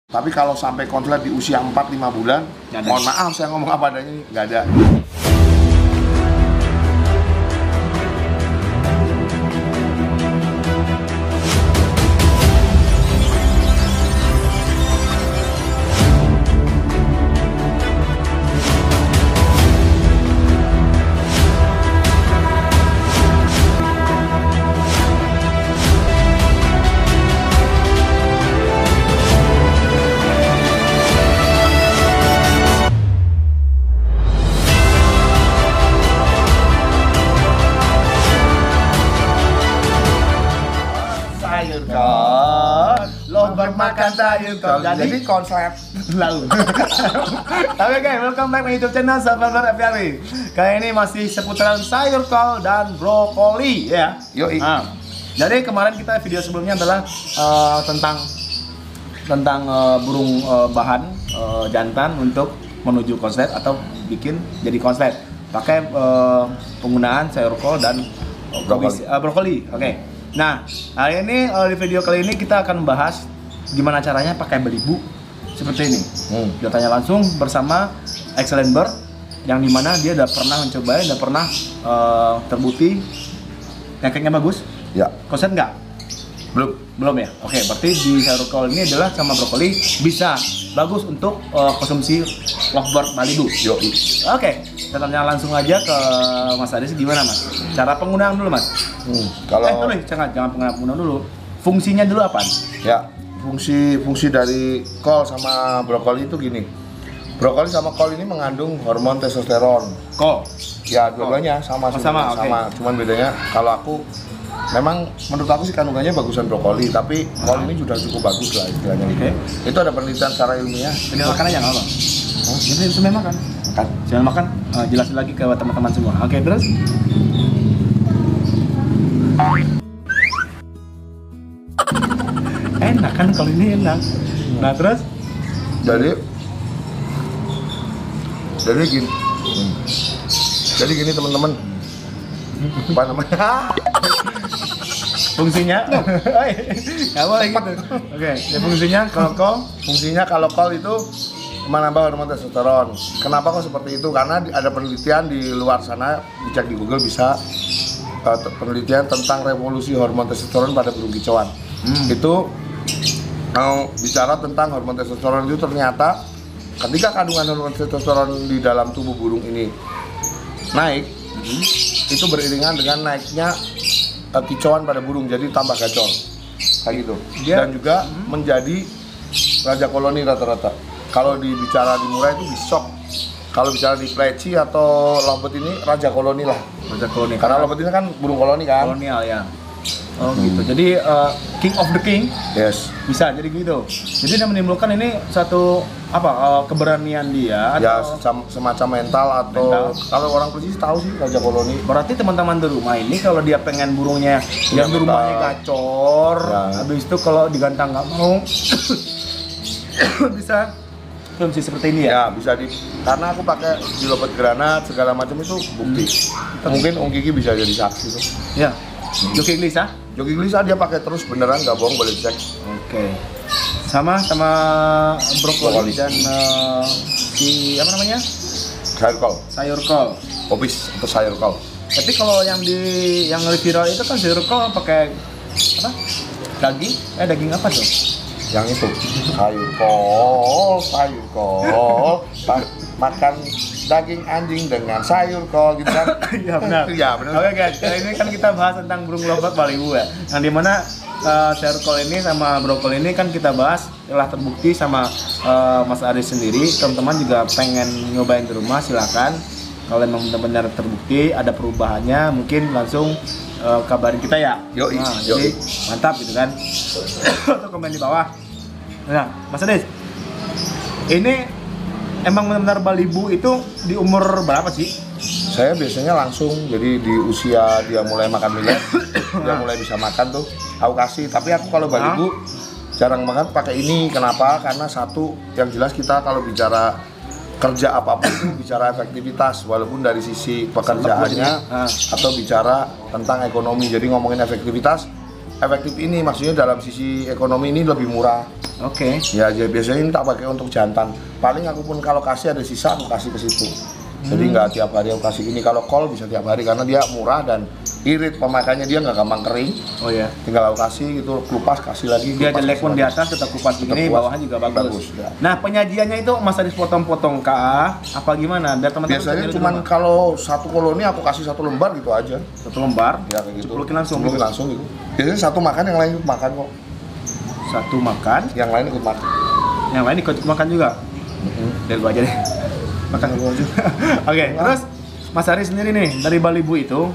Tapi kalau sampai konslet di usia 4-5 bulan, mohon maaf saya ngomong apa adanya ini, nggak ada. Lomba makan sayur kol. Jadi konslet lalu. Oke guys, welcome back to YouTube channel Survivor FPRI. Kali ini masih seputaran sayur kol dan brokoli ya. Yoi. Jadi kemarin kita video sebelumnya adalah tentang burung bahan jantan untuk menuju konslet atau bikin jadi konslet. Pakai penggunaan sayur kol dan brokoli. Oke. Nah, hari ini di video kali ini kita akan membahas gimana caranya pakai belibu seperti ini. Kita tanya langsung bersama Excellent Bird yang dimana dia udah pernah mencoba, udah pernah terbukti ngekeknya bagus. Ya. Konslet nggak? Belum ya? Oke, berarti di sayur kol ini adalah sama brokoli bisa bagus untuk konsumsi lovebird Malibu. Yoi. Oke, kita tanya langsung aja ke Mas Adis, gimana Mas? Cara penggunaan dulu Mas. Kalau Jangan penggunaan dulu. Fungsinya dulu apa? ya, fungsi dari kol sama brokoli itu gini. Brokoli sama kol ini mengandung hormon testosteron. Kol. Ya, dua-duanya sama. Okay. Cuman bedanya kalau aku memang menurut aku sih kandungannya bagusan brokoli, tapi kol ini sudah cukup bagus lah istilahnya. Oke. Itu ada penelitian secara ilmiah. Ini makan aja nggak apa? Ini semua makan. Jangan makan. Jelasin lagi ke teman-teman semua. Oke, terus? Enak kan kalau ini enak. Nah terus? Jadi gini teman-teman. Apa namanya? Fungsinya? Nggak boleh gitu. Oke, ya Fungsinya kalau kol itu menambah hormon testosteron. Kenapa kok seperti itu? Karena ada penelitian di luar sana, dicek di Google bisa penelitian tentang revolusi hormon testosteron pada burung kicauan. Itu bicara tentang hormon testosteron itu ternyata ketika kandungan hormon testosteron di dalam tubuh burung ini naik, itu beriringan dengan naiknya kicauan pada burung, jadi tambah gacor kayak gitu. Dan juga menjadi raja koloni rata-rata. Kalau dibicara di Murai itu bisok. Kalau bicara di preci atau lovebird ini raja koloni lah. Raja koloni. Karena lovebird ini kan burung koloni kan. Kolonial ya. Oh gitu. Jadi king of the king. Yes. Bisa jadi gitu. Jadi dia menimbulkan ini satu keberanian dia Ya atau semacam mental atau kalau orang Preci tahu sih raja koloni. Berarti teman-teman di rumah ini kalau dia pengen burungnya yang di rumahnya gacor, habis itu kalau digantang nggak mau bisa fungsi seperti ini ya? Ya bisa karena aku pakai di lovebird granat segala macam itu bukti. Mungkin Om Kiki bisa jadi saksi tuh. Ya. Joki Glisa? Joki Glisa dia pakai terus beneran nggak bohong, boleh cek. Oke. Sama brokoli dan si apa namanya? Sayur kol. Sayur kol. Obis atau sayur kol. Tapi kalau yang viral itu kan sayur kol pakai apa? Daging? Daging apa tuh? Yang itu sayur kol, makan daging anjing dengan sayur kol gitu kan. Iya benar. Iya benar. Oke guys, kali ini kan kita bahas tentang burung lovebird Malibu ya. Yang dimana sayur kol ini sama brokoli ini kan kita bahas telah terbukti sama Mas Aris sendiri. Teman-teman juga pengen nyobain di rumah, silakan. Kalau memang benar-benar terbukti ada perubahannya, mungkin langsung kabarin kita ya. Jadi mantap gitu kan. Atau komen di bawah. Nah, Mas Adis, ini emang benar-benar Malibu itu di umur berapa sih? Saya biasanya langsung, jadi di usia dia mulai makan millet, dia mulai bisa makan tuh, aku kasih. Tapi aku kalau Malibu jarang makan pakai ini. Kenapa? Karena satu, yang jelas kita kalau bicara kerja apapun itu bicara efektivitas, walaupun dari sisi pekerjaannya atau bicara tentang ekonomi. Jadi ngomongin efektivitas, efektif ini, maksudnya dalam sisi ekonomi ini lebih murah. Oke. Ya, jadi biasanya ini tak pakai untuk jantan. Paling aku pun kalau kasih ada sisa aku kasih ke situ. Jadi nggak tiap hari aku kasih ini. Kalau kol bisa tiap hari karena dia murah dan irit, pemakaiannya dia nggak gampang kering. Oh ya. Tinggal aku kasih gitu, kupas kasih lagi. Dia kupas, jelek kasih pun lagi. di atas tetap kupas begini, bawahnya juga bagus. ya. Nah, penyajiannya itu Mas Aris potong-potong kah? Apa gimana? Biar teman-teman Biasanya bisa cuman lihat di rumah. kalau satu koloni aku kasih satu lembar gitu aja. Satu lembar, Ya kayak gitu. ceplukin langsung. Ceplukin langsung gitu. Biasanya satu makan, yang lain ikut makan kok. Satu makan, Yang lain ikut makan. yang lain ikut makan juga. Dari gua aja deh. Makan dulu aja. Oke, terus Mas Aris sendiri nih dari Balibu itu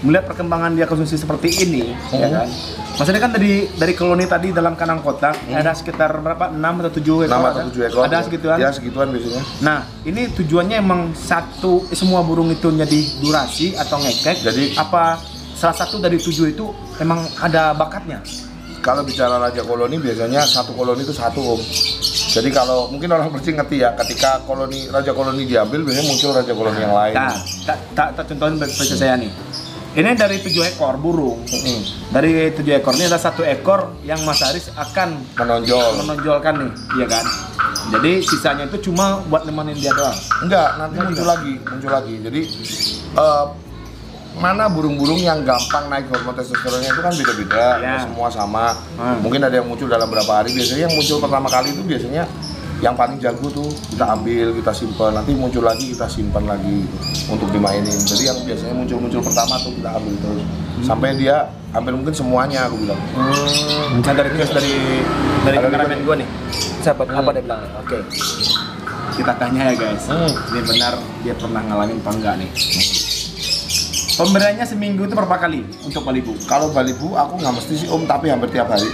melihat perkembangan dia konsumsi seperti ini, ya kan? Mas Aris kan dari koloni tadi dalam kandang kotak ada sekitar berapa? 6 atau 7 ekor? 6 atau 7 ekor. Ada segituan? Ya segituan biasanya. Nah, ini tujuannya emang semua burung itu jadi durasi atau ngekek? Jadi- apa salah satu dari 7 itu emang ada bakatnya? Kalau bicara raja koloni biasanya satu koloni itu satu om. Jadi kalau mungkin orang Persi ngerti ya, ketika raja koloni diambil biasanya muncul raja koloni yang lain. Nah, tak contohin baca saya nih. Ini dari 7 ekor burung. Dari 7 ekor ini ada 1 ekor yang Mas Aris akan menonjolkan nih, iya kan? Jadi sisanya itu cuma buat nemenin dia doang. Enggak, nanti muncul lagi. Jadi mana burung-burung yang gampang naik hormon testosteronnya itu kan beda-beda, Ya. nggak semua sama. Mungkin ada yang muncul dalam berapa hari. Biasanya yang muncul pertama kali itu biasanya yang paling jago tuh kita ambil, kita simpan, nanti muncul lagi kita simpan lagi gitu, untuk dimainin. Jadi yang biasanya muncul pertama tuh kita ambil terus sampai dia hampir mungkin semuanya aku bilang. Ada request dari Ada kameramen request. gua nih. Sahabat apa dia bilang? Oke. Kita tanya ya guys. Ini benar dia pernah ngalamin apa enggak nih? Pemberiannya seminggu itu berapa kali untuk Balibu? Kalau Balibu aku nggak mesti sih om, tapi hampir tiap hari.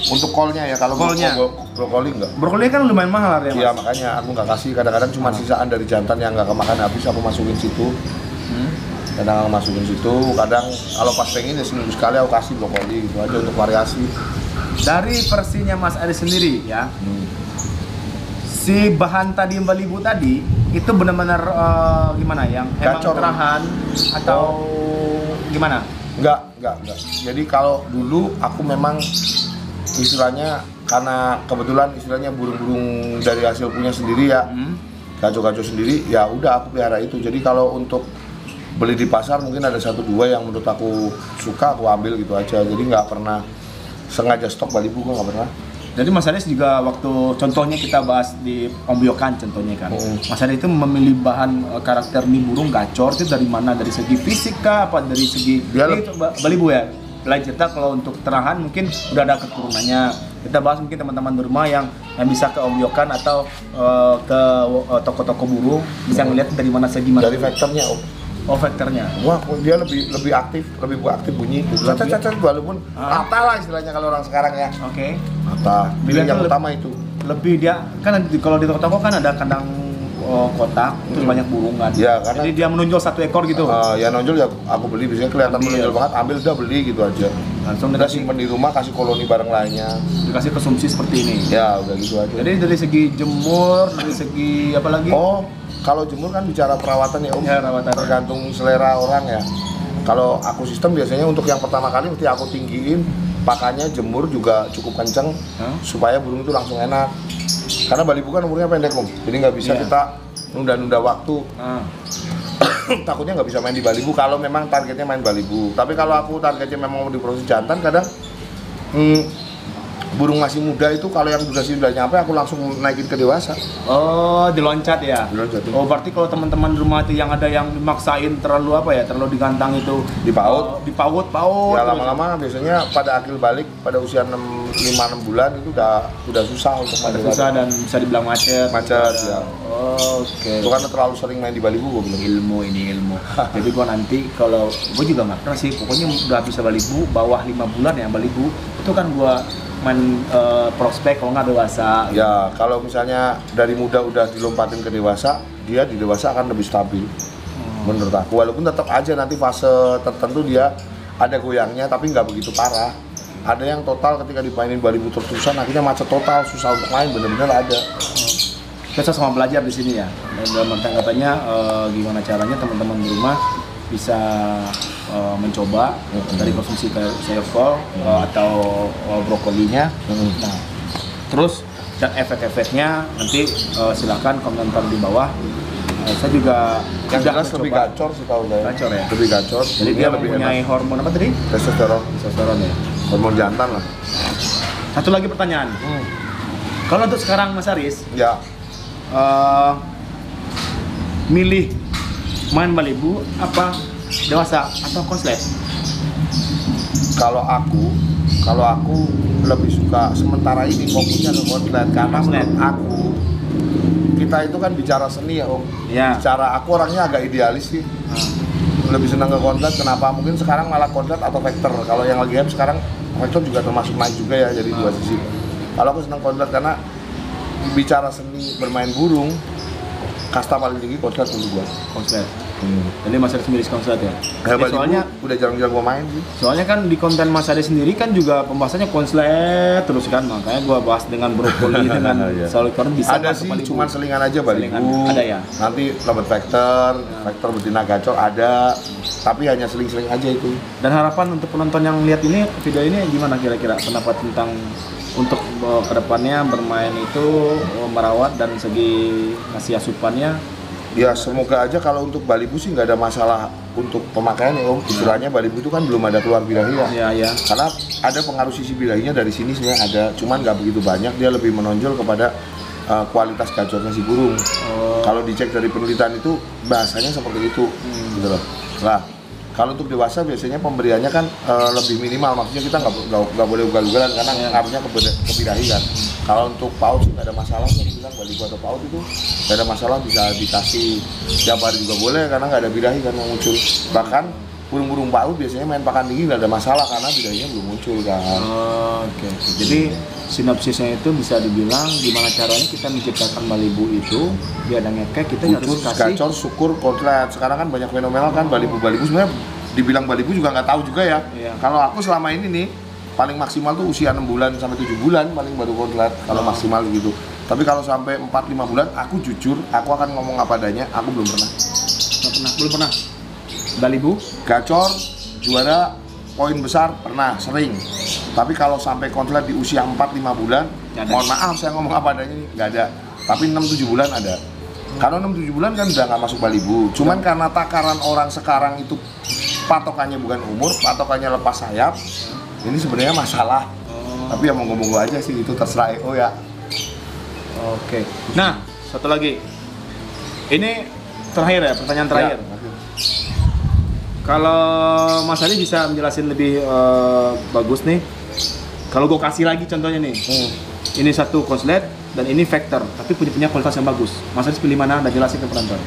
Untuk kolnya ya, kalau Kolnya? brokoli enggak. Brokoli kan lumayan mahal harganya, Iya Mas. makanya aku nggak kasih, kadang-kadang cuma sisaan dari jantan yang nggak kemakan habis aku masukin situ. Kadang aku masukin situ, kadang kalau pas pengen ya seminggu sekali aku kasih brokoli gitu aja untuk variasi. Dari versinya Mas Aris sendiri ya, si bahan tadi Balibu tadi itu benar-benar gimana yang emang Gacor. terahan atau gimana? Enggak. Jadi kalau dulu aku memang istilahnya karena kebetulan istilahnya burung-burung dari hasil punya sendiri ya, gaco-gaco sendiri ya udah aku pelihara itu. Jadi kalau untuk beli di pasar mungkin ada 1-2 yang menurut aku suka aku ambil gitu aja. Jadi nggak pernah sengaja stok Balibu, gue nggak pernah. Jadi Mas Aris juga waktu contohnya kita bahas di Ombyokan contohnya kan, Mas Aris itu memilih bahan karakter nih burung gacor itu dari mana? Dari segi fisik kah? Apa dari segi Dia ini Balibu ya? Lain cerita kalau untuk terahan mungkin udah ada keturunannya. Kita bahas mungkin teman-teman di rumah yang bisa ke Ombyokan atau ke toko-toko burung bisa ngeliat dari mana segi mana. Dari faktornya om. Oh, faktornya. Wah, dia lebih aktif bunyi. Cacat walaupun rata lah istilahnya kalau orang sekarang ya. Oke. Rata. Dia Yang tuh utama itu. Lebih dia kan kalau di toko-toko kan ada kandang kotak terus banyak burung kan. Ya, karena jadi dia menonjol 1 ekor gitu. Ya nonjol ya aku beli, biasanya kelihatan Ambil. menonjol banget, ambil udah beli gitu aja. Langsung Udah simpen di rumah, kasih koloni bareng lainnya. dikasih konsumsi seperti ini. Ya udah gitu aja. Jadi dari segi jemur, dari segi apa lagi? Oh, kalau jemur kan bicara perawatan ya om. Ya, perawatan. Tergantung selera orang ya. Kalau aku sistem biasanya untuk yang pertama kali mesti aku tinggiin, pakannya jemur juga cukup kenceng supaya burung itu langsung enak. Karena Balibu kan umurnya pendek om, jadi nggak bisa Iya. kita nunda-nunda waktu. Nah, Takutnya nggak bisa main di Balibu kalau memang targetnya main Balibu. Tapi kalau aku targetnya memang mau diproses jantan, kadang burung masih muda itu kalau yang durasi udah nyampe aku langsung naikin ke dewasa. oh diloncat ya. Diloncat. Oh berarti kalau teman-teman di rumah itu yang ada yang dimaksain terlalu apa ya, terlalu digantang itu Dipaut. dipaut. Ya terus. lama-lama biasanya pada akil balik pada usia 5-6 bulan itu udah susah untuk main Ada di susah Balibu. dan bisa dibilang macet. Macet, ya. Oke. Itu karena terlalu sering main di Balibu gue bilang. Ilmu ini ilmu. Jadi gua nanti kalau gua juga nggak pernah sih, pokoknya udah bisa Balibu bawah 5 bulan ya Balibu itu kan gua main prospek kalau nggak dewasa. Ya kalau misalnya dari muda udah dilompatin ke dewasa, dia di dewasa akan lebih stabil. Menurut aku, walaupun tetap aja nanti fase tertentu dia ada goyangnya tapi nggak begitu parah. Ada yang total ketika dimainin Balibu terus-terusan akhirnya macet total, susah untuk main, bener-bener ada. Kita sama belajar di sini ya. Dan dalam tanggapannya gimana caranya teman-teman di rumah bisa mencoba dari konsumsi sayur kol atau brokolinya. Nah, terus dan efek-efeknya nanti silakan komentar di bawah. Saya juga Yang udah jelas lebih mencoba. gacor sih tahu saya. Gacor ya? Lebih gacor. Jadi dia lebih mempunyai enak. hormon apa tadi? Testosteron. Testosteron ya. Hormon jantan lah. Satu lagi pertanyaan. Kalau untuk sekarang Mas Aris, Ya. milih main balibu apa dewasa atau konslet? Kalau aku lebih suka sementara ini fokusnya ke konslet karena Konslet. menurut aku kita itu kan bicara seni ya Om. Ya. Bicara aku orangnya agak idealis sih. Lebih senang ke konslet. Kenapa? Mungkin sekarang malah konslet atau vektor. Kalau yang lagi hype sekarang vektor juga termasuk naik juga ya, jadi dua sisi. Kalau aku senang konslet karena bicara seni bermain burung, kasta paling tinggi konslet untuk gua. Konslet. Jadi Mas Aris sendiri konslet ya? Ya, Balibu soalnya udah jarang-jarang gua main sih. Soalnya kan di konten Mas Ade sendiri kan juga pembahasannya konslet terus kan, makanya gua bahas dengan brokoli dengan Iya. salad corn bisa Ada masuk sih, balibu. cuman selingan aja balibu. Selingan. Ada ya? Nanti dapat vektor, vektor betina gacor ada, tapi hanya seling-seling aja itu. Dan harapan untuk penonton yang lihat ini video ini gimana kira-kira pendapat tentang untuk kedepannya bermain itu merawat dan segi kasih asupannya? Ya semoga aja kalau untuk balibu sih nggak ada masalah untuk pemakaian ya Om. Istilahnya balibu itu kan belum ada keluar birahi ya. Ya ya. Karena ada pengaruh sisi birahinya dari sini sebenarnya ada, cuman nggak begitu banyak. Dia lebih menonjol kepada kualitas gacornya si burung. Kalau dicek dari penelitian itu bahasanya seperti itu, gitu loh. Nah, kalau untuk dewasa biasanya pemberiannya kan lebih minimal, maksudnya kita nggak boleh ugal-ugalan karena ngaruhnya ke birahi kan. Kalau untuk paut sih nggak ada masalah, saya bilang balibu atau paut itu nggak ada masalah, bisa dikasih tiap hari juga boleh karena nggak ada birahi kan yang muncul. Bahkan burung-burung paut biasanya main pakan tinggi nggak ada masalah karena birahinya belum muncul kan. Oke. Jadi sinopsisnya itu bisa dibilang gimana caranya kita menciptakan balibu itu biar ada ngekek, kita harus Utus, kasih gacor, syukur, konslet. Sekarang kan banyak fenomenal kan balibu-balibu sebenarnya dibilang balibu juga nggak tahu juga ya. Iya. Kalau aku selama ini nih paling maksimal tuh usia 6 bulan sampai 7 bulan paling baru konslet kalau maksimal gitu. Tapi kalau sampai 4-5 bulan aku jujur aku akan ngomong apa adanya, aku belum pernah. belum pernah balibu. Gacor, juara, poin besar pernah sering. Tapi kalau sampai konslet di usia 4-5 bulan, Nggak ada. mohon maaf saya ngomong apa adanya nih, nggak ada. Tapi 6-7 bulan ada. Kalau 6-7 bulan kan udah nggak masuk balibu. Cuman karena takaran orang sekarang itu patokannya bukan umur, patokannya lepas sayap. Ini sebenarnya masalah. Tapi ya monggo-monggo aja sih, itu terserah EO ya. Oke. Nah, satu lagi. Ini terakhir ya, pertanyaan terakhir. Ya. Kalau Mas Ali bisa menjelasin lebih bagus nih. Kalau gue kasih lagi contohnya nih. Ini satu konslet dan ini vektor, tapi punya kualitas yang bagus. Mas Ali pilih mana dan jelasin ke penonton.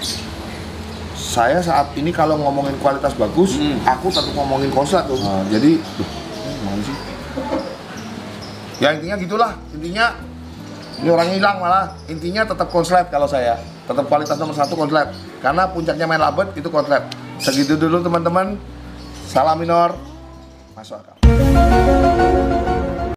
Saya saat ini kalau ngomongin kualitas bagus, aku tetap ngomongin konslet tuh. Nah, jadi, mana sih? Ya intinya gitulah. Intinya ini orangnya hilang malah. Intinya tetap konslet kalau saya. Tetap kualitas nomor 1 konslet. Karena puncaknya main labet itu konslet. Segitu dulu teman-teman. Salam minor. Masuk akal.